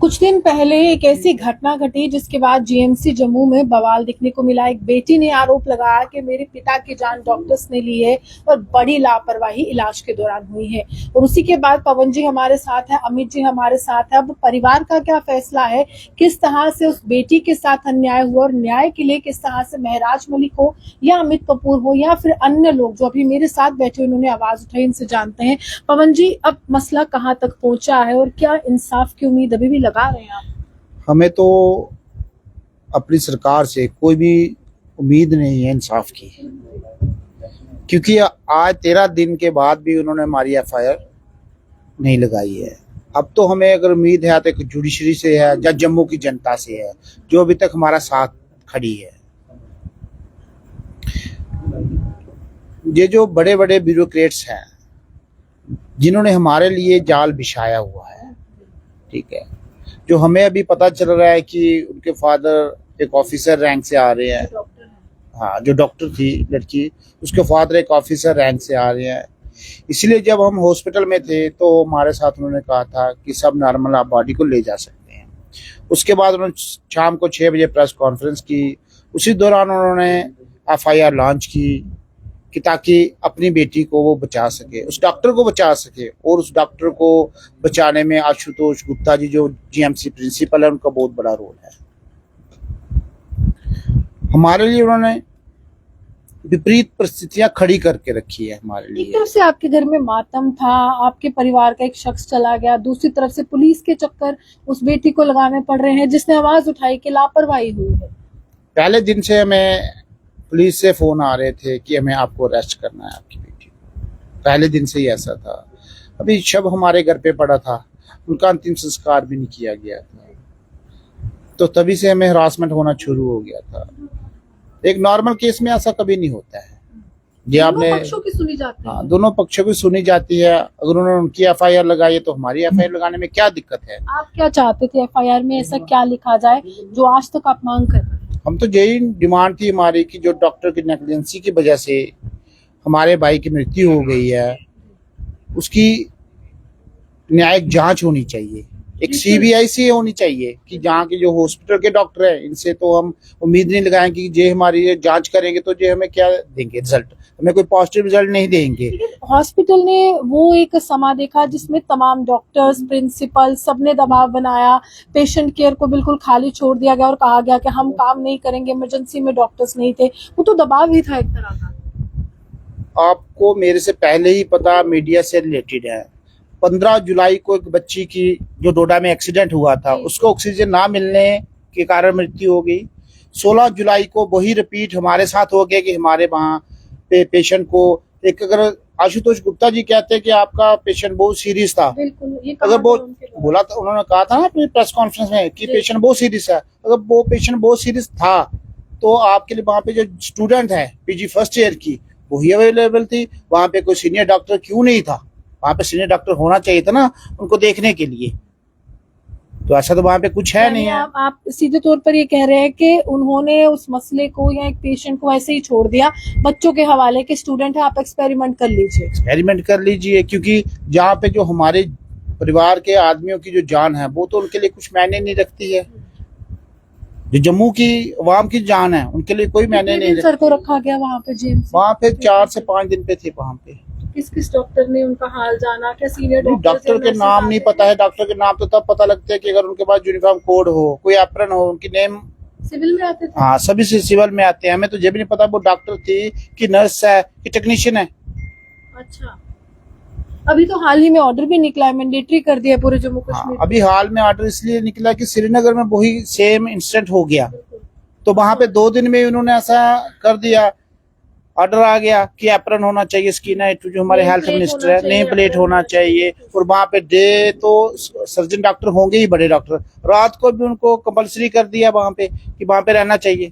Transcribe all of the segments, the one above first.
कुछ दिन पहले एक ऐसी घटना घटी जिसके बाद जीएमसी जम्मू में बवाल दिखने को मिला। एक बेटी ने आरोप लगाया कि मेरे पिता की जान डॉक्टर्स ने ली है और बड़ी लापरवाही इलाज के दौरान हुई है। और उसी के बाद पवन जी हमारे साथ है, अमित जी हमारे साथ है। अब परिवार का क्या फैसला है, किस तरह से उस बेटी के साथ अन्याय हुआ और न्याय के लिए किस तरह से महराज मलिक हो या अमित कपूर हो या फिर अन्य लोग जो अभी मेरे साथ बैठे उन्होंने आवाज उठाई, इनसे जानते हैं। पवन जी, अब मसला कहाँ तक पहुंचा है और क्या इंसाफ की उम्मीद अभी भी लगा रहे हैं आप? हमें तो अपनी सरकार से कोई भी उम्मीद नहीं है इंसाफ की, क्योंकि आज 13 दिन के बाद भी उन्होंने हमारी एफआईआर नहीं लगाई है। अब तो हमें अगर उम्मीद है तो जुडिशरी से है या जम्मू की जनता से है जो अभी तक हमारा साथ खड़ी है। ये जो बड़े बड़े ब्यूरोक्रेट्स हैं जिन्होंने हमारे लिए जाल बिछाया हुआ है, ठीक है, जो हमें अभी पता चल रहा है कि उनके फादर एक ऑफिसर रैंक से आ रहे हैं। हाँ, जो डॉक्टर थी लड़की, उसके फादर एक ऑफिसर रैंक से आ रहे हैं। इसलिए जब हम हॉस्पिटल में थे तो हमारे साथ उन्होंने कहा था कि सब नॉर्मल, आप बॉडी को ले जा सकते हैं। उसके बाद उन्होंने शाम को 6 बजे प्रेस कॉन्फ्रेंस की। उसी दौरान उन्होंने एफआईआर लॉन्च की कि ताकि अपनी बेटी को वो बचा सके, उस डॉक्टर को बचा सके। और उस डॉक्टर को बचाने में आशुतोष गुप्ता जी जो जीएमसी प्रिंसिपल है उनका बहुत बड़ा रोल है। हमारे लिए उन्होंने विपरीत परिस्थितियां खड़ी करके रखी है हमारे लिए। एक तरफ से आपके घर में मातम था, आपके परिवार का एक शख्स चला गया, दूसरी तरफ से पुलिस के चक्कर उस बेटी को लगाने पड़ रहे हैं जिसने आवाज उठाई कि लापरवाही हुई है। पहले दिन से हमें पुलिस से फोन आ रहे थे कि हमें आपको अरेस्ट करना है, आपकी बेटी को। पहले दिन से ही ऐसा था। अभी शव हमारे घर पे पड़ा था, उनका अंतिम संस्कार भी नहीं किया गया था, तो तभी से हमें हरासमेंट होना शुरू हो गया था। एक नॉर्मल केस में ऐसा कभी नहीं होता है। ये आपने दोनों पक्षों की सुनी जाती है। हाँ, दोनों पक्षों की सुनी जाती है। अगर उन्होंने उनकी एफआईआर लगाई है तो हमारी एफआईआर लगाने में क्या दिक्कत है? आप क्या चाहते थे एफआईआर में ऐसा क्या लिखा जाए जो आज तक आप मांग कर रहे हैं? हम तो यही डिमांड थी हमारी कि जो डॉक्टर की नेग्लिजेंसी की वजह से हमारे भाई की मृत्यु हो गई है, उसकी न्यायिक जांच होनी चाहिए। एक सीबीआई से होनी चाहिए कि जहाँ के जो हॉस्पिटल के डॉक्टर हैं, इनसे तो हम उम्मीद नहीं लगाएंगे कि जे हमारी जांच करेंगे तो जे हमें क्या देंगे रिजल्ट, हमें कोई पॉजिटिव रिजल्ट नहीं देंगे। हॉस्पिटल ने वो एक समा देखा जिसमें तमाम डॉक्टर्स, प्रिंसिपल सबने दबाव बनाया, पेशेंट केयर को बिल्कुल खाली छोड़ दिया गया और कहा गया कि हम काम नहीं करेंगे, इमरजेंसी में डॉक्टर्स नहीं थे। वो तो दबाव ही था एक तरह का। आपको मेरे से पहले ही पता, मीडिया से रिलेटेड है। 15 जुलाई को एक बच्ची की जो डोडा में एक्सीडेंट हुआ था, उसको ऑक्सीजन ना मिलने के कारण मृत्यु हो गई। 16 जुलाई को वही रिपीट हमारे साथ हो गया कि हमारे वहाँ पे पेशेंट को एक, अगर आशुतोष गुप्ता जी कहते हैं कि आपका पेशेंट बहुत सीरियस था, अगर वो बोला था, उन्होंने कहा था ना अपनी प्रेस कॉन्फ्रेंस में कि पेशेंट बहुत सीरियस है, अगर वो पेशेंट बहुत सीरियस था तो आपके लिए वहाँ पे जो स्टूडेंट है पीजी फर्स्ट ईयर की, वही अवेलेबल थी। वहाँ पे कोई सीनियर डॉक्टर क्यों नहीं था? वहाँ पे सीनियर डॉक्टर होना चाहिए था ना उनको देखने के लिए, तो ऐसा तो वहाँ पे कुछ है नहीं है। आप सीधे तौर पर ये कह रहे हैं कि उन्होंने उस मसले को या एक पेशेंट को ऐसे ही छोड़ दिया, बच्चों के हवाले के स्टूडेंट है, आप एक्सपेरिमेंट कर लीजिए। एक्सपेरिमेंट कर लीजिए, क्योंकि जहाँ पे जो हमारे परिवार के आदमियों की जो जान है वो तो उनके लिए कुछ मायने नहीं रखती है। जो जम्मू की अवाम की जान है उनके लिए कोई मायने नहीं। सर को रखा गया वहाँ पे जेल, वहाँ पे 4 से 5 दिन पे थे। वहाँ पे किस डॉक्टर ने उनका हाल जाना? क्या सीनियर डॉक्टर के नाम नहीं पता है। डॉक्टर के नाम तो तब पता लगता है कि अगर उनके पास यूनिफॉर्म कोड हो, कोई एप्रन हो, उनकी नेम सिविल में आते थे। हाँ, सभी से सिविल में आते हैं। हमें तो ये भी नहीं पता वो डॉक्टर थी कि नर्स है कि टेक्नीशियन है। अच्छा, अभी तो हाल ही में ऑर्डर भी निकला है, मैंडेटरी कर दिया पूरे जम्मू कश्मीर। अभी हाल में ऑर्डर इसलिए निकला कि श्रीनगर में वही सेम इंसिडेंट हो गया, तो वहां पे 2 दिन में उन्होंने ऐसा कर दिया, ऑर्डर आ गया कि एप्रन होना चाहिए, स्किन है जो हमारे हेल्थ मिनिस्टर है, नेम प्लेट होना चाहिए। और वहाँ पे डे तो सर्जन डॉक्टर होंगे ही, बड़े डॉक्टर, रात को भी उनको कंपलसरी कर दिया वहाँ पे कि वहाँ पे रहना चाहिए।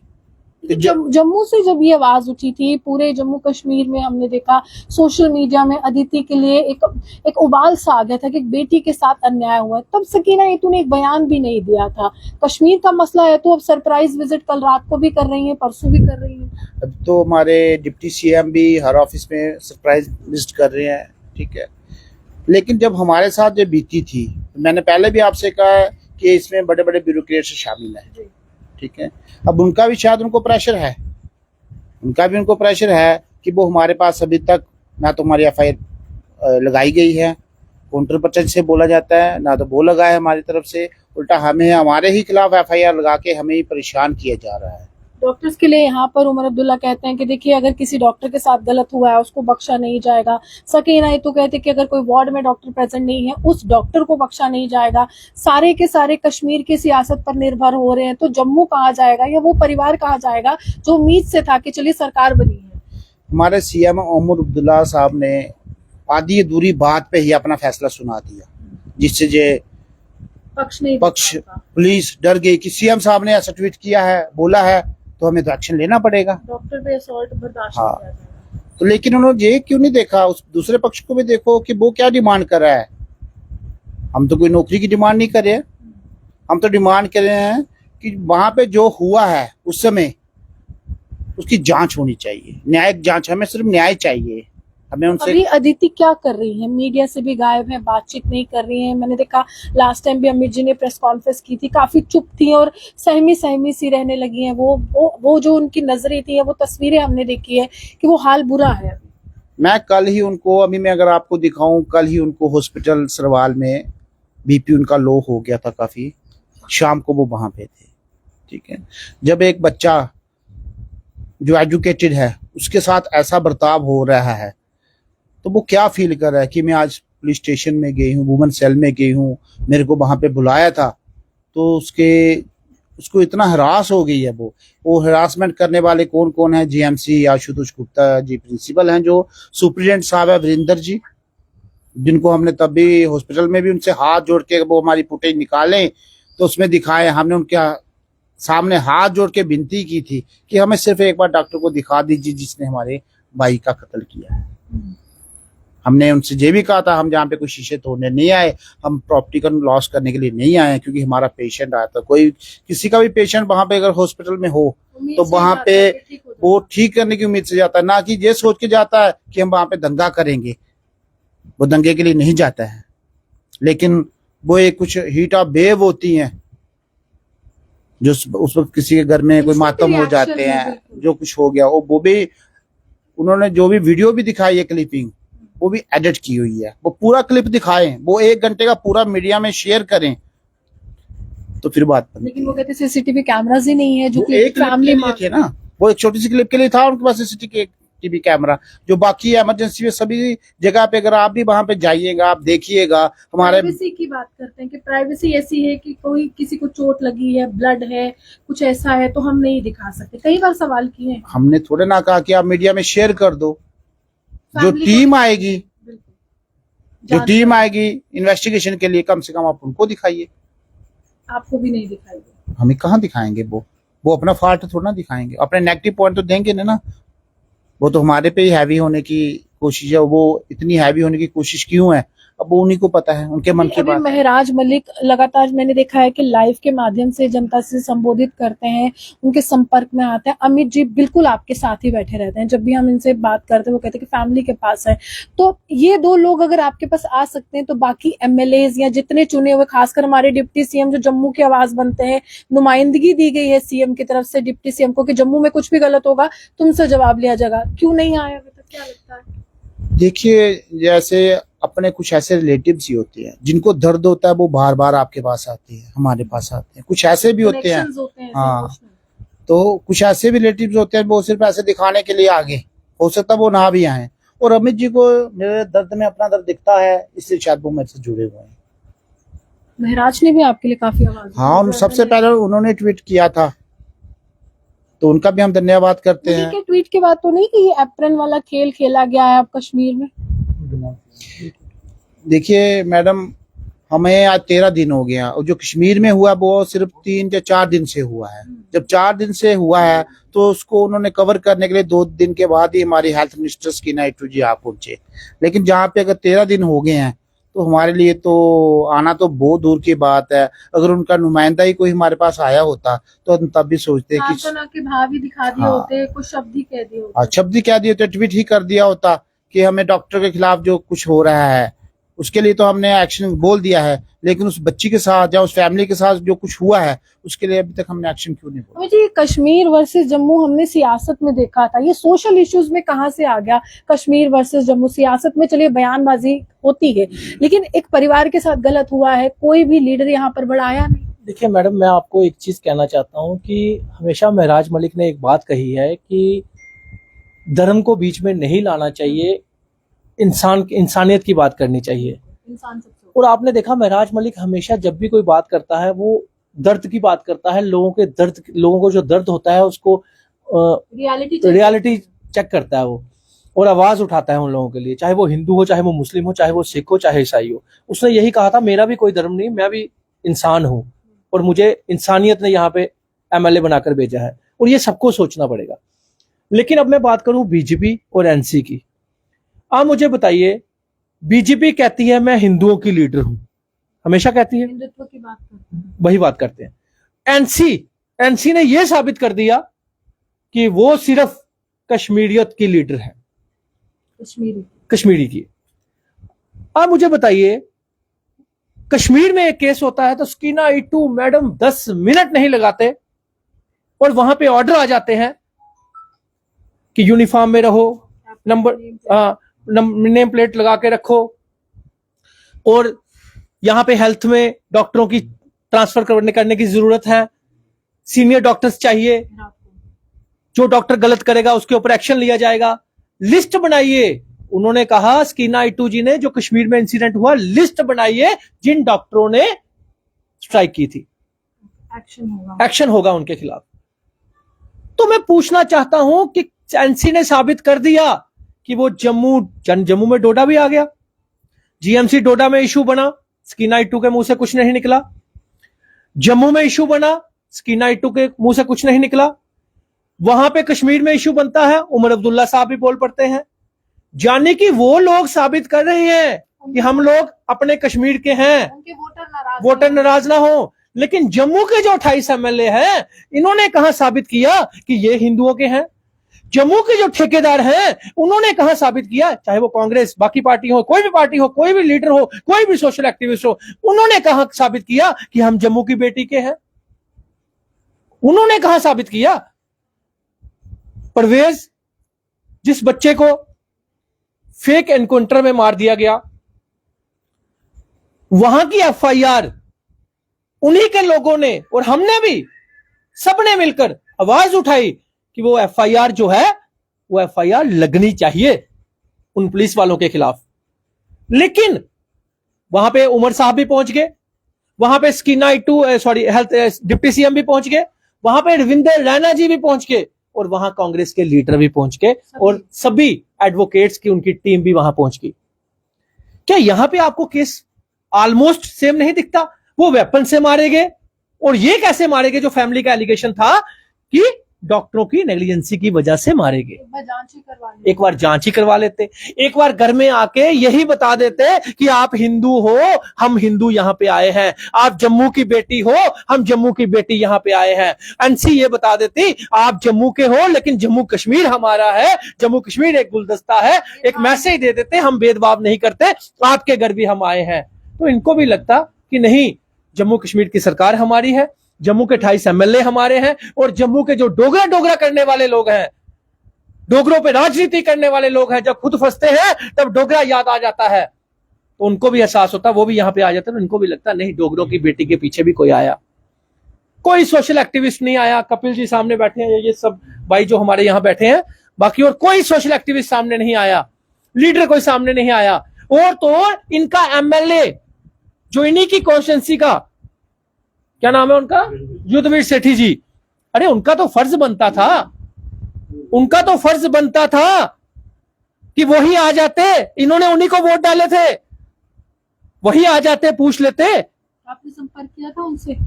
जम्मू से जब ये आवाज उठी थी पूरे जम्मू कश्मीर में, हमने देखा सोशल मीडिया में अदिति के लिए एक उबाल सा आ गया था कि एक बेटी के साथ अन्याय हुआ। तब सकीना येतू ने एक बयान भी नहीं दिया था। कश्मीर का मसला है तो अब सरप्राइज विजिट कल रात को भी कर रही है, परसों भी कर रही है। अब तो हमारे डिप्टी सीएम भी हर ऑफिस में सरप्राइज विजिट कर रहे हैं, ठीक है। लेकिन जब हमारे साथ जो बीती थी, मैंने पहले भी आपसे कहा है कि इसमें बड़े बड़े ब्यूरोक्रेट्स शामिल हैं, ठीक है। अब उनका भी शायद उनको प्रेशर है, उनको प्रेशर है कि वो हमारे पास अभी तक ना तो हमारी FIR लगाई गई है, काउंटर पर्चा से बोला जाता है, ना तो वो लगा है हमारी तरफ से, उल्टा हमें हमारे ही खिलाफ FIR लगा के हमें ही परेशान किया जा रहा है। डॉक्टर्स के लिए यहाँ पर उमर अब्दुल्ला कहते हैं कि देखिए अगर किसी डॉक्टर के साथ गलत हुआ है उसको बख्शा नहीं जाएगा। सकीना ये तो कहते हैं कि अगर कोई वार्ड में डॉक्टर प्रेजेंट नहीं है उस डॉक्टर को बख्शा नहीं जाएगा। सारे के सारे कश्मीर की सियासत पर निर्भर हो रहे हैं, तो जम्मू कहाँ जाएगा या वो परिवार कहाँ जाएगा जो उम्मीद से था कि चलिए सरकार बनी है। हमारे CM उमर अब्दुल्ला साहब ने आधी अधूरी बात पे ही अपना फैसला सुना दिया, जिससे जे पक्ष पुलिस डर गई कि CM साहब ने ऐसा ट्वीट किया है, बोला है, तो हमें तो एक्शन लेना पड़ेगा। डॉक्टर पे असॉल्ट बर्दाश्त हाँ, नहीं किया। तो लेकिन उन्होंने ये क्यों नहीं देखा, उस दूसरे पक्ष को भी देखो कि वो क्या डिमांड कर रहा है। हम तो कोई नौकरी की डिमांड नहीं कर रहे हैं, हम तो डिमांड कर रहे हैं कि वहां पे जो हुआ है उस समय उसकी जांच होनी चाहिए, न्यायिक जांच। हमें सिर्फ न्याय चाहिए। हमें उनसे अभी अदिति क्या कर रही है, मीडिया से भी गायब है, बातचीत नहीं कर रही है। मैंने देखा लास्ट टाइम भी अमित जी ने प्रेस कॉन्फ्रेंस की थी, काफी चुप थी और सहमी सहमी सी रहने लगी हैं। वो जो उनकी नजरें थी, वो तस्वीरें हमने देखी है कि वो हाल बुरा है। मैं कल ही उनको, अभी मैं अगर आपको दिखाऊं, कल ही उनको हॉस्पिटल सरवाल में BP उनका लो हो गया था काफी, शाम को वो वहां पे थे, ठीक है। जब एक बच्चा जो एजुकेटेड है उसके साथ ऐसा बर्ताव हो रहा है तो वो क्या फील कर रहा है कि मैं आज पुलिस स्टेशन में गई हूँ, वुमेन सेल में गई हूँ, मेरे को वहां पे बुलाया था, तो उसको इतना हरास हो गई है। वो हरासमेंट करने वाले कौन कौन है? GMC आशुतोष गुप्ता जी प्रिंसिपल हैं, जो सुप्रिटेंडेंट साहब है वीरेंद्र जी, जिनको हमने तब भी हॉस्पिटल में भी उनसे हाथ जोड़ के वो हमारी फुटेज निकालें तो उसमें दिखाए। हमने उनके सामने हाथ जोड़ के विनती की थी कि हमें सिर्फ एक बार डॉक्टर को दिखा दीजिए जिसने हमारे भाई का कत्ल किया है। हमने उनसे ये भी कहा था, हम जहाँ पे कोई शीशे तोड़ने नहीं आए, हम प्रॉपर्टी का लॉस करने के लिए नहीं आए, क्योंकि हमारा पेशेंट आया था। कोई किसी का भी पेशेंट वहां पे अगर हॉस्पिटल में हो तो वहां पे वो ठीक करने की उम्मीद से जाता है, ना कि ये सोच के जाता है कि हम वहां पे दंगा करेंगे। वो दंगे के लिए नहीं जाता है, लेकिन वो एक कुछ हीट ऑफ वेव होती हैं जो उस वक्त किसी के घर में कोई मातम हो जाते हैं, जो कुछ हो गया। वो भी उन्होंने जो भी वीडियो भी दिखाई है, क्लिपिंग, वो भी एडिट की हुई है। वो पूरा क्लिप दिखाएं, वो 1 घंटे का पूरा मीडिया में शेयर करें तो फिर बात बनती। लेकिन वो कहते CCTV कैमरास ही नहीं है, जो कि एक फैमिली में थे ना, वो एक छोटी सी क्लिप के लिए था उनके पास CCTV कैमरा। जो बाकी इमरजेंसी में सभी जगह पे अगर आप भी वहां पे जाइएगा, आप देखिएगा। हमारे प्राइवेसी की बात करते हैं कि प्राइवेसी ऐसी है कि कोई किसी को चोट लगी है, ब्लड है, कुछ ऐसा है तो हम नहीं दिखा सकते। कई बार सवाल किए हैं। हमने थोड़े ना कहा कि आप मीडिया में शेयर कर दो। जो टीम आएगी इन्वेस्टिगेशन के लिए, कम से कम आप उनको दिखाइए। आपको भी नहीं दिखाएंगे। हमें कहाँ दिखाएंगे? वो अपना फॉल्ट थोड़ा ना दिखाएंगे, अपने नेगेटिव पॉइंट तो देंगे ना। वो तो हमारे पे ही हैवी होने की कोशिश है। वो इतनी हैवी होने की कोशिश क्यों है, अब वो उन्हीं को पता है, उनके मन की बात। महराज मलिक लगातार मैंने देखा है कि लाइव के माध्यम से जनता से संबोधित करते हैं, उनके संपर्क में आते हैं। अमित जी बिल्कुल आपके साथ ही बैठे रहते हैं, जब भी हम इनसे बात करते हैं वो कहते हैं कि फैमिली के पास है। तो ये 2 लोग अगर आपके पास आ सकते हैं तो बाकी MLAs या जितने चुने हुए, खासकर हमारे डिप्टी CM जो जम्मू की आवाज बनते हैं, नुमाइंदगी दी गई है CM की तरफ से डिप्टी CM को कि जम्मू में कुछ भी गलत होगा तुमसे जवाब लिया जाएगा, क्यों नहीं आया अभी तक? क्या लगता है? देखिए, जैसे अपने कुछ ऐसे रिलेटिव्स ही होते हैं जिनको दर्द होता है, वो बार बार आपके पास आते हैं, हमारे पास आते हैं। कुछ ऐसे भी होते हैं, हाँ, तो कुछ ऐसे भी रिलेटिव्स होते हैं वो सिर्फ ऐसे दिखाने के लिए आगे, हो सकता है वो ना भी आए। और अमित जी को मेरे दर्द में अपना दर्द दिखता है, इसलिए शायद वो मेरे से जुड़े हुए हैं। महराज ने भी आपके लिए काफी आवाज, हाँ, सबसे पहले उन्होंने ट्वीट किया था, तो उनका भी हम धन्यवाद करते हैं। ट्वीट के बाद तो नहीं कि ये एप्रन वाला खेल खेला गया है अब कश्मीर में? देखिए मैडम, हमें आज 13 दिन हो गया और जो कश्मीर में हुआ वो सिर्फ 3 या 4 दिन से हुआ है। जब 4 दिन से हुआ है तो उसको उन्होंने कवर करने के लिए 2 दिन के बाद ही हमारी हेल्थ मिनिस्टर सकीना इटू जी आप पहुंचे। लेकिन जहाँ पे अगर 13 दिन हो गए हैं तो हमारे लिए तो आना तो बहुत दूर की बात है। अगर उनका नुमाइंदा ही कोई हमारे पास आया होता तो हम तब भी सोचते कि भाव ही दिखा दिए होते, कुछ शब्द ही कह दिए होते, शब्द ही कह दिए होते, ट्वीट ही कर दिया होता कि हमें डॉक्टर के खिलाफ जो कुछ हो रहा है उसके लिए तो हमने एक्शन बोल दिया है, लेकिन उस बच्ची के साथ या उस फैमिली के साथ जो कुछ हुआ है उसके लिए अभी तक हमने एक्शन क्यों नहीं बोला? जी, कश्मीर वर्सेस जम्मू हमने सियासत में देखा था, ये सोशल इश्यूज में कहाँ से आ गया? कश्मीर वर्सेस जम्मू सियासत में चलिए बयानबाजी होती है, लेकिन एक परिवार के साथ गलत हुआ है, कोई भी लीडर यहाँ पर बड़ा आया नहीं। देखिए मैडम, मैं आपको एक चीज कहना चाहता हूँ कि हमेशा महराज मलिक ने एक बात कही है कि धर्म को बीच में नहीं लाना चाहिए, इंसानियत की बात करनी चाहिए। इंसान सबसे और आपने देखा महराज मलिक हमेशा जब भी कोई बात करता है वो दर्द की बात करता है, लोगों को जो दर्द होता है उसको रियलिटी चेक करता है वो, और आवाज उठाता है उन लोगों के लिए, चाहे वो हिंदू हो, चाहे वो मुस्लिम हो, चाहे वो सिख हो, चाहे ईसाई हो। उसने यही कहा था, मेरा भी कोई धर्म नहीं, मैं भी इंसान हूं और मुझे इंसानियत ने यहाँ पे एमएलए बनाकर भेजा है, और ये सबको सोचना पड़ेगा। लेकिन अब मैं बात करूं बीजेपी और एनसी की। आप मुझे बताइए, बीजेपी कहती है मैं हिंदुओं की लीडर हूं, हमेशा कहती है, हिंदुत्व की बात करते हैं, वही बात करते हैं। एनसी ने यह साबित कर दिया कि वो सिर्फ कश्मीरियत की लीडर है, कश्मीरी की। आप मुझे बताइए, कश्मीर में एक केस होता है तो स्कीना इटू मैडम 10 मिनट नहीं लगाते और वहां पे ऑर्डर आ जाते हैं कि यूनिफॉर्म में रहो, नेम प्लेट लगा के रखो, और यहां पे हेल्थ में डॉक्टरों की ट्रांसफर करने की जरूरत है, सीनियर डॉक्टर्स चाहिए, जो डॉक्टर गलत करेगा उसके ऊपर एक्शन लिया जाएगा। लिस्ट बनाइए, उन्होंने कहा स्कीना इटू जी ने, जो कश्मीर में इंसिडेंट हुआ, लिस्ट बनाइए जिन डॉक्टरों ने स्ट्राइक की थी, एक्शन होगा उनके खिलाफ। तो मैं पूछना चाहता हूं कि एनसी ने साबित कर दिया कि वो जम्मू में डोडा भी आ गया, जीएमसी डोडा में इशू बना, स्कीना इटू के मुंह से कुछ नहीं निकला। जम्मू में इशू बना, स्कीना इटू के मुंह से कुछ नहीं निकला। वहां पे कश्मीर में इशू बनता है, उमर अब्दुल्ला साहब भी बोल पड़ते हैं, जाने कि वो लोग साबित कर रहे हैं कि हम लोग अपने कश्मीर के हैं, उनके वोटर नाराज ना हो। लेकिन जम्मू के जो 28 एमएलए हैं, इन्होंने कहां साबित किया कि ये हिंदुओं के हैं? जम्मू के जो ठेकेदार हैं, उन्होंने कहां साबित किया, चाहे वो कांग्रेस, बाकी पार्टी हो, कोई भी पार्टी हो, कोई भी लीडर हो, कोई भी सोशल एक्टिविस्ट हो, उन्होंने कहां साबित किया कि हम जम्मू की बेटी के हैं? उन्होंने कहां साबित किया? परवेज, जिस बच्चे को फेक एनकाउंटर में मार दिया गया, वहां की एफआईआर उन्हीं के लोगों ने और हमने भी, सबने मिलकर आवाज उठाई कि वो एफआईआर जो है, वो एफआईआर लगनी चाहिए उन पुलिस वालों के खिलाफ। लेकिन वहां पे उमर साहब भी पहुंच गए, वहां पे स्कीना इटू हेल्थ डिप्टी सीएम भी पहुंच गए, वहां पे रविंदर रैना जी भी पहुंच गए, और वहां कांग्रेस के लीडर भी पहुंच गए, और सभी एडवोकेट्स की उनकी टीम भी वहां पहुंच गई। क्या यहां पे आपको केस ऑलमोस्ट सेम नहीं दिखता? वो वेपन से मारे गए, और ये कैसे मारे गए? जो फैमिली का एलिगेशन था कि डॉक्टरों की नेग्लिजेंसी की वजह से मारे गए। एक बार जांच ही करवा लेते, एक बार घर में आके यही बता देते कि आप हिंदू हो, हम हिंदू यहां पे आए हैं, आप जम्मू की बेटी हो, हम जम्मू की बेटी यहां पे आए हैं। एनसी ये बता देती आप जम्मू के हो लेकिन जम्मू कश्मीर हमारा है, जम्मू कश्मीर एक गुलदस्ता है, एक मैसेज दे देते हम भेदभाव नहीं करते, आपके घर भी हम आए हैं। तो इनको भी लगता कि नहीं, जम्मू कश्मीर की सरकार हमारी है, जम्मू के 28 एमएलए हमारे हैं, और जम्मू के जो डोगरा करने वाले लोग हैं, डोगरों पे राजनीति करने वाले लोग हैं, जब खुद फंसते हैं तब डोगरा याद आ जाता है, तो उनको भी एहसास होता, वो भी यहां पे आ जाते हैं। उनको भी लगता नहीं, डोगरों की बेटी के पीछे भी कोई आया, कोई सोशल एक्टिविस्ट नहीं आया। कपिल जी सामने बैठे हैं, ये सब भाई जो हमारे यहां बैठे हैं, बाकी और कोई सोशल एक्टिविस्ट सामने नहीं आया, लीडर कोई सामने नहीं आया। और तो और इनका एमएलए जो इन्हीं की कॉन्स्टिट्यूंसी का, क्या नाम है उनका, युद्धवीर सेठी जी, अरे उनका तो फर्ज बनता था कि वही आ जाते, इन्होंने उन्हीं को वोट डाले थे, वही आ जाते, पूछ लेते। आपने संपर्क किया था उनसे?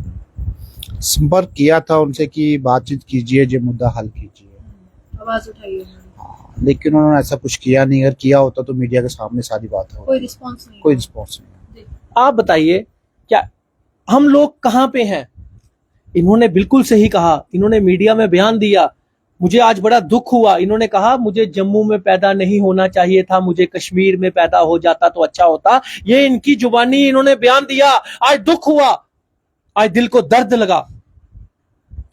संपर्क किया था उनसे कि बातचीत कीजिए, जो मुद्दा हल कीजिए, आवाज उठाइए, लेकिन उन्होंने ऐसा कुछ किया नहीं। अगर किया होता तो मीडिया के सामने सारी बात हो, कोई रिस्पॉन्स नहीं, कोई रिस्पॉन्स नहीं। आप बताइए, क्या हम लोग कहां पे हैं? इन्होंने बिल्कुल सही कहा, इन्होंने मीडिया में बयान दिया, मुझे आज बड़ा दुख हुआ, इन्होंने कहा मुझे जम्मू में पैदा नहीं होना चाहिए था, मुझे कश्मीर में पैदा हो जाता तो अच्छा होता। ये इनकी जुबानी इन्होंने बयान दिया। आज दुख हुआ, आज दिल को दर्द लगा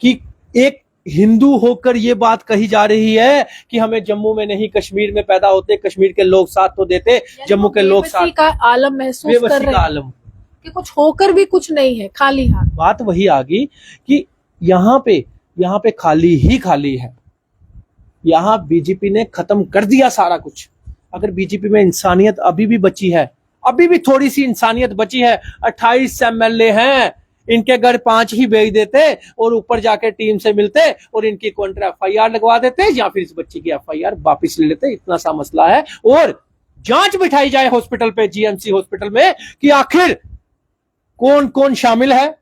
कि एक हिंदू होकर ये बात कही जा रही है कि हमें जम्मू में नहीं कश्मीर में पैदा होते, कश्मीर के लोग साथ तो देते, जम्मू के लोग साथ। का आलम महसूस कर बेबसी रहे का हैं आलम। कि कुछ होकर भी कुछ नहीं है, खाली हाथ। बात वही आ गई कि यहाँ पे खाली ही खाली है। यहाँ बीजेपी ने खत्म कर दिया सारा कुछ। अगर बीजेपी में इंसानियत अभी भी बची है, अभी भी थोड़ी सी इंसानियत बची है, 28 एमएलए हैं, इनके घर 5 ही भेज देते और ऊपर जाके टीम से मिलते और इनकी काउंटर एफआईआर लगवा देते या फिर इस बच्ची की एफआईआर वापिस ले लेते। इतना सा मसला है। और जांच बिठाई जाए हॉस्पिटल पे, जीएमसी हॉस्पिटल में, कि आखिर कौन कौन शामिल है,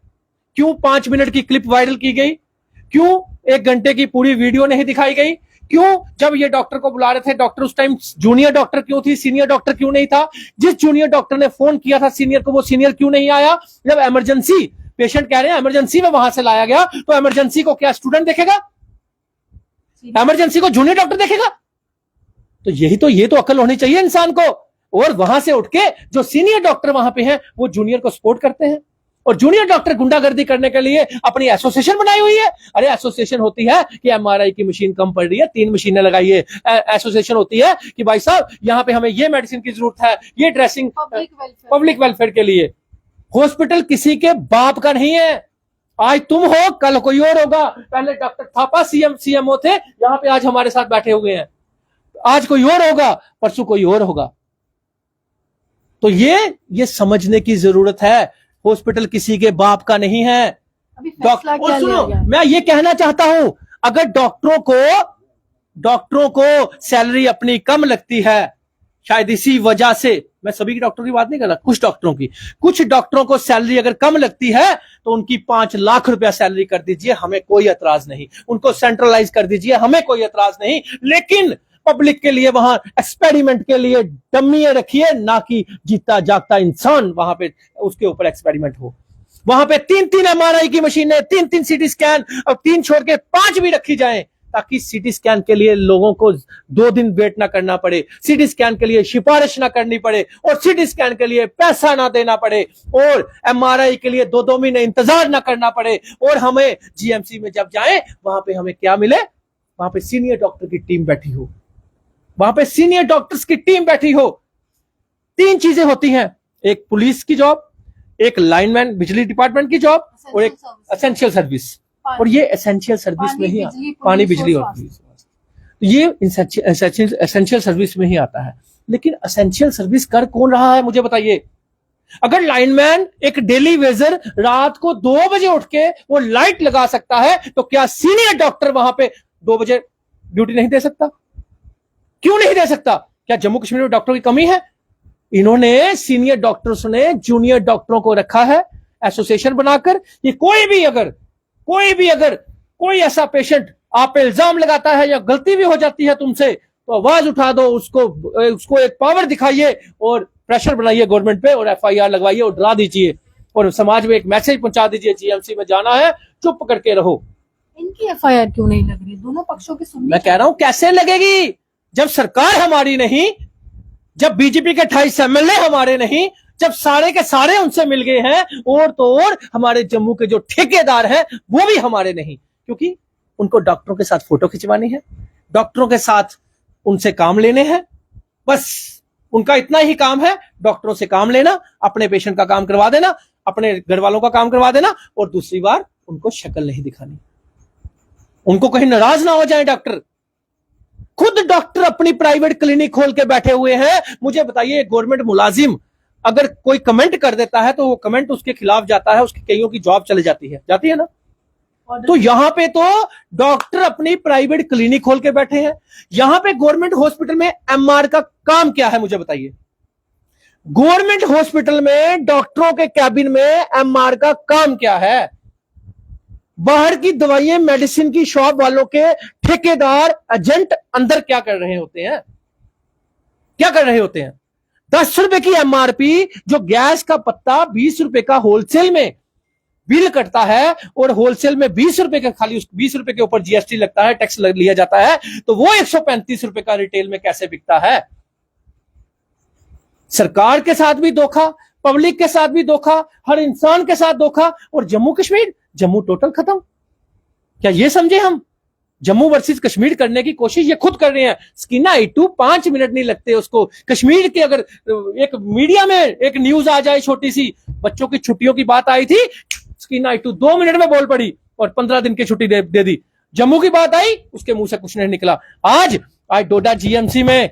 क्यों 5 मिनट की क्लिप वायरल की गई, क्यों 1 घंटे की पूरी वीडियो नहीं दिखाई गई, क्यों जब ये डॉक्टर को बुला रहे थे, डॉक्टर उस टाइम जूनियर डॉक्टर क्यों थी, सीनियर डॉक्टर क्यों नहीं था, जिस जूनियर डॉक्टर ने फोन किया था सीनियर को, वो सीनियर क्यों नहीं आया, जब इमरजेंसी पेशेंट कह रहे हैं इमरजेंसी में वहां से लाया गया, तो इमरजेंसी को क्या स्टूडेंट देखेगा, इमरजेंसी को जूनियर डॉक्टर देखेगा? तो ये तो अकल होनी चाहिए इंसान को। और वहां से उठ के जो सीनियर डॉक्टर वहां पे हैं वो जूनियर को सपोर्ट करते हैं, और जूनियर डॉक्टर गुंडागर्दी करने के लिए अपनी एसोसिएशन बनाई हुई है। अरे एसोसिएशन होती है कि एमआरआई की मशीन कम पड़ रही है, 3 मशीनें लगाइए। एसोसिएशन होती है कि भाई साहब यहाँ पे हमें ये मेडिसिन की जरूरत है, ये ड्रेसिंग पब्लिक वेलफेयर के लिए। हॉस्पिटल किसी के बाप का नहीं है। आज तुम हो, कल कोई और होगा। पहले डॉक्टर थापा सीएमओ थे, यहाँ पे आज हमारे साथ बैठे हुए हैं। आज कोई और होगा, परसों कोई और होगा। तो ये समझने की जरूरत है, हॉस्पिटल किसी के बाप का नहीं है। और सुनो, मैं ये कहना चाहता हूं, अगर डॉक्टरों को सैलरी अपनी कम लगती है, शायद इसी वजह से, मैं सभी की डॉक्टरों की बात नहीं कर रहा, कुछ डॉक्टरों को सैलरी अगर कम लगती है तो उनकी 5 लाख रुपया सैलरी कर दीजिए, हमें कोई एतराज नहीं। उनको सेंट्रलाइज कर दीजिए, हमें कोई एतराज नहीं। लेकिन पब्लिक के लिए वहां एक्सपेरिमेंट के लिए डम्मियां रखिए, ना कि जीता जागता इंसान वहां पे उसके ऊपर एक्सपेरिमेंट हो। वहां पे 3-3 एमआरआई की मशीनें, 3-3 सीटी स्कैन, और 3 छोड़ के 5 भी रखी जाएं, ताकि सीटी स्कैन के लिए लोगों को 2 दिन वेट ना करना पड़े, सीटी स्कैन के लिए सिफारिश ना करनी पड़े, और सीटी स्कैन के लिए पैसा ना देना पड़े, और एमआरआई के लिए 2-2 महीने इंतजार ना करना पड़े। और हमें जीएमसी में जब जाएं, वहां पे हमें क्या मिले, वहां पे सीनियर डॉक्टर की टीम बैठी हो, वहां पे सीनियर डॉक्टर्स की टीम बैठी हो। 3 चीजें होती हैं, एक पुलिस की जॉब, एक लाइनमैन बिजली डिपार्टमेंट की जॉब, और एक एसेंशियल सर्विस। और ये एसेंशियल सर्विस में ही, पानी बिजली और ये एसेंशियल सर्विस में ही आता है। लेकिन एसेंशियल सर्विस कर कौन रहा है, मुझे बताइए। अगर लाइनमैन एक डेली वेजर रात को 2 बजे उठ के वो लाइट लगा सकता है, तो क्या सीनियर डॉक्टर वहां पे 2 बजे ड्यूटी नहीं दे सकता? क्यों नहीं दे सकता? क्या जम्मू कश्मीर में डॉक्टरों की कमी है? इन्होंने सीनियर डॉक्टर्स ने जूनियर डॉक्टरों को रखा है एसोसिएशन बनाकर, कि कोई ऐसा पेशेंट आप पे इल्जाम लगाता है या गलती भी हो जाती है तुमसे, तो आवाज उठा दो, उसको एक पावर दिखाइए और प्रेशर बनाइए गवर्नमेंट पे, और एफआईआर लगवाइए और डरा दीजिए, और समाज में एक मैसेज पहुंचा दीजिए, जीएमसी में जाना है, चुप करके रहो। इनकी एफआईआर क्यों नहीं लग रही? दोनों पक्षों की सुननी। मैं कह रहा हूं कैसे लगेगी, जब सरकार हमारी नहीं, जब बीजेपी के 28 एमएलए हमारे नहीं, जब सारे के सारे उनसे मिल गए हैं, और तो और हमारे जम्मू के जो ठेकेदार हैं वो भी हमारे नहीं, क्योंकि उनको डॉक्टरों के साथ फोटो खिंचवानी है, डॉक्टरों के साथ उनसे काम लेने हैं। बस उनका इतना ही काम है, डॉक्टरों से काम लेना, अपने पेशेंट का काम करवा देना, अपने घर वालों का काम करवा देना, और दूसरी बार उनको शक्ल नहीं दिखानी, उनको कहीं नाराज ना हो जाए डॉक्टर। खुद डॉक्टर अपनी प्राइवेट क्लिनिक खोल के बैठे हुए हैं। मुझे बताइए, गवर्नमेंट मुलाजिम अगर कोई कमेंट कर देता है तो वो कमेंट उसके खिलाफ जाता है, उसकी कईयों की जॉब चले जाती है ना। तो यहां पे तो डॉक्टर अपनी प्राइवेट क्लिनिक खोल के बैठे हैं। यहां पे गवर्नमेंट हॉस्पिटल में एमआर का काम क्या है, मुझे बताइए। गवर्नमेंट हॉस्पिटल में डॉक्टरों के कैबिन में एमआर का काम क्या है? बाहर की दवाइयां, मेडिसिन की शॉप वालों के ठेकेदार, एजेंट अंदर क्या कर रहे होते हैं? 10 रुपए की एमआरपी, जो गैस का पत्ता 20 रुपए का होलसेल में बिल कटता है और होलसेल में 20 रुपए का, खाली 20 रुपए के ऊपर जीएसटी लगता है, टैक्स लिया जाता है, तो वो 135 रुपए का रिटेल में कैसे बिकता है? सरकार के साथ भी धोखा, पब्लिक के साथ भी धोखा, हर इंसान के साथ धोखा। और जम्मू कश्मीर, जम्मू टोटल खत्म। क्या ये समझे हम? जम्मू वर्सेस कश्मीर करने की कोशिश ये खुद कर रहे हैं। स्कीना इटू 5 मिनट नहीं लगते उसको। कश्मीर के अगर एक मीडिया में एक न्यूज आ जाए छोटी सी, बच्चों की छुट्टियों की बात आई थी, स्कीना इटू 2 मिनट में बोल पड़ी और 15 दिन की छुट्टी दे दी। जम्मू की बात आई, उसके मुंह से कुछ नहीं निकला। आज डोडा जीएमसी में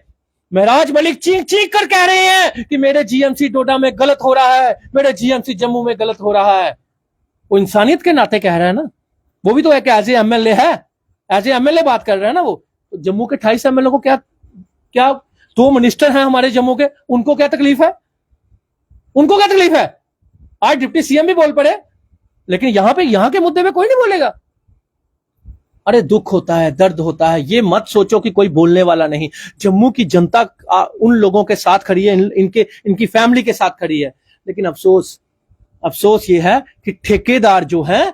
महराज मलिक चीख चीख कर कह रहे हैं कि मेरे जीएमसी डोडा में गलत हो रहा है, मेरे जीएमसी जम्मू में गलत हो रहा है। वो इंसानियत के नाते कह रहा है ना, वो भी तो एक एज एमएलए है, एज एमएलए बात कर रहा है ना वो। तो जम्मू के 28 एमएलए को क्या 2 मिनिस्टर हैं हमारे जम्मू के, उनको क्या तकलीफ है? उनको क्या तकलीफ है? आज डिप्टी सीएम भी बोल पड़े, लेकिन यहां के मुद्दे पे कोई नहीं बोलेगा। अरे दुख होता है, दर्द होता है। ये मत सोचो कि कोई बोलने वाला नहीं। जम्मू की जनता उन लोगों के साथ खड़ी है, इनकी फैमिली के साथ खड़ी है। लेकिन अफसोस ये है कि ठेकेदार जो है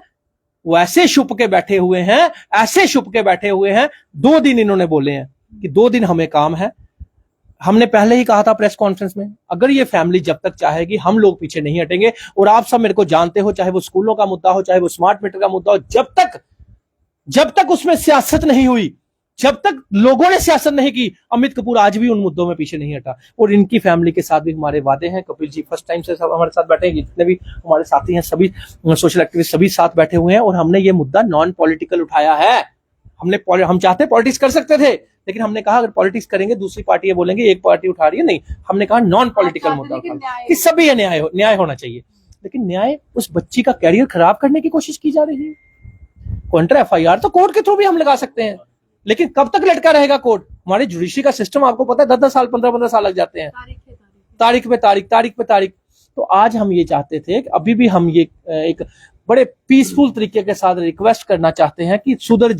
वो ऐसे छुप के बैठे हुए हैं, ऐसे छुप के बैठे हुए हैं। 2 दिन इन्होंने बोले हैं कि 2 दिन हमें काम है। हमने पहले ही कहा था प्रेस कॉन्फ्रेंस में, अगर ये फैमिली जब तक चाहेगी, हम लोग पीछे नहीं हटेंगे। और आप सब मेरे को जानते हो, चाहे वो स्कूलों का मुद्दा हो, चाहे वो स्मार्ट मीटर का मुद्दा हो, जब तक उसमें सियासत नहीं हुई, जब तक लोगों ने सियासत नहीं की, अमित कपूर आज भी उन मुद्दों में पीछे नहीं हटा। और इनकी फैमिली के साथ भी हमारे वादे हैं। कपिल जी फर्स्ट टाइम से सब हमारे साथ बैठे हैं, जितने भी हमारे साथी हैं, सभी सोशल एक्टिविस्ट सभी साथ बैठे हुए हैं। और हमने ये मुद्दा नॉन पॉलिटिकल उठाया है। हम चाहते पॉलिटिक्स कर सकते थे, लेकिन हमने कहा अगर पॉलिटिक्स करेंगे दूसरी पार्टी ये बोलेंगे एक पार्टी उठा रही है, नहीं, हमने कहा नॉन पॉलिटिकल मुद्दा कि सभी न्याय होना चाहिए। लेकिन न्याय उस बच्ची का कैरियर खराब करने की कोशिश की जा रही है। काउंटर एफआईआर तो कोर्ट के थ्रू भी हम लगा सकते हैं, लेकिन कब तक लटका रहेगा कोर्ट? हमारे जुडिशरी का सिस्टम आपको पता है 10-10 साल 15-15 साल लग जाते हैं, तारीख पे तारीख। तो आज हम ये चाहते थे कि अभी भी हम ये एक बड़े पीसफुल तरीके के साथ रिक्वेस्ट करना चाहते हैं कि सुधर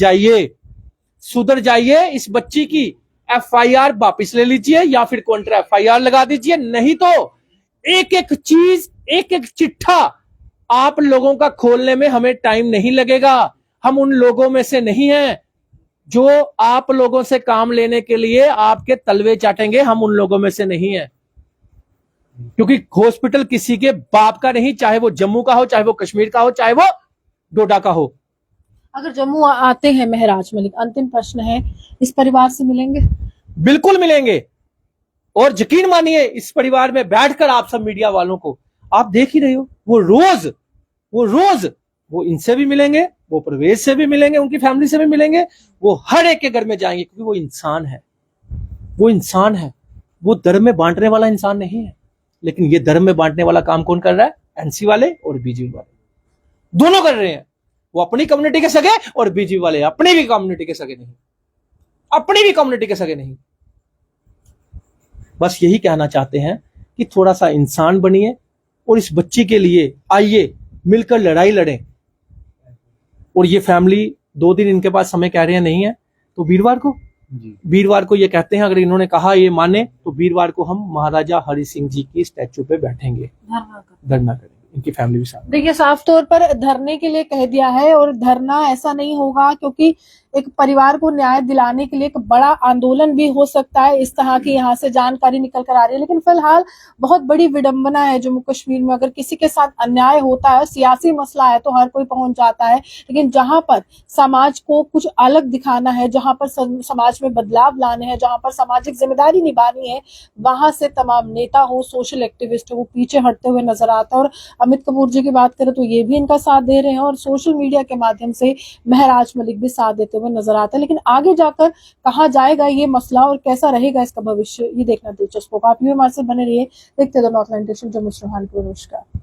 जाइए, इस बच्ची की एफआईआर वापस ले लीजिए या फिर काउंटर एफआईआर लगा दीजिए। नहीं तो एक चीज, एक चिट्ठा आप लोगों का खोलने में हमें टाइम नहीं लगेगा। हम उन लोगों में से नहीं हैं जो आप लोगों से काम लेने के लिए आपके तलवे चाटेंगे। हम उन लोगों में से नहीं हैं, क्योंकि हॉस्पिटल किसी के बाप का नहीं, चाहे वो जम्मू का हो, चाहे वो कश्मीर का हो, चाहे वो डोडा का हो। अगर जम्मू आते हैं महराज मलिक, अंतिम प्रश्न है, इस परिवार से मिलेंगे? बिल्कुल मिलेंगे। और यकीन मानिए, इस परिवार में बैठकर आप सब मीडिया वालों को आप देख ही रहे हो, वो रोज वो इनसे भी मिलेंगे, वो परवेज से भी मिलेंगे, उनकी फैमिली से भी मिलेंगे, वो हर एक के घर में जाएंगे, क्योंकि वो इंसान है। वो धर्म में बांटने वाला इंसान नहीं है। लेकिन ये धर्म में बांटने वाला काम कौन कर रहा है? एनसी वाले और बीजेपी वाले दोनों कर रहे हैं। वो अपनी कम्युनिटी के सगे और बीजेपी वाले अपनी भी कम्युनिटी के सगे नहीं। बस यही कहना चाहते हैं कि थोड़ा सा इंसान बनिए और इस बच्ची के लिए आइए मिलकर लड़ाई लड़ें। और ये फैमिली 2 दिन इनके पास समय कह रहे हैं नहीं है, तो वीरवार को ये कहते हैं, अगर इन्होंने कहा ये माने, तो वीरवार को हम महाराजा हरि सिंह जी की स्टैचू पे बैठेंगे, धरना करेंगे, इनकी फैमिली भी साथ। देखिए, साफ तौर पर धरने के लिए कह दिया है, और धरना ऐसा नहीं होगा, क्योंकि एक परिवार को न्याय दिलाने के लिए एक बड़ा आंदोलन भी हो सकता है। इस तरह की यहाँ से जानकारी निकल कर आ रही है। लेकिन फिलहाल बहुत बड़ी विडंबना है जम्मू कश्मीर में। अगर किसी के साथ अन्याय होता है, सियासी मसला है, तो हर कोई पहुंच जाता है। लेकिन जहां पर समाज को कुछ अलग दिखाना है, जहां पर समाज में बदलाव लाने हैं, जहां पर सामाजिक जिम्मेदारी निभानी है, वहां से तमाम नेता हो, सोशल एक्टिविस्ट हो, वो पीछे हटते हुए नजर आता है। और अमित कपूर जी की बात करें तो ये भी इनका साथ दे रहे हैं, और सोशल मीडिया के माध्यम से महराज मलिक भी साथ देते हुए नजर आता है। लेकिन आगे जाकर कहां जाएगा ये मसला और कैसा रहेगा इसका भविष्य, ये देखना दिलचस्प होगा। आप भी हमारे साथ बने रहिए, देखते रहिए नॉर्थ लाइन टेलीविजन, जम्मू से रूहानपुर। नमस्कार।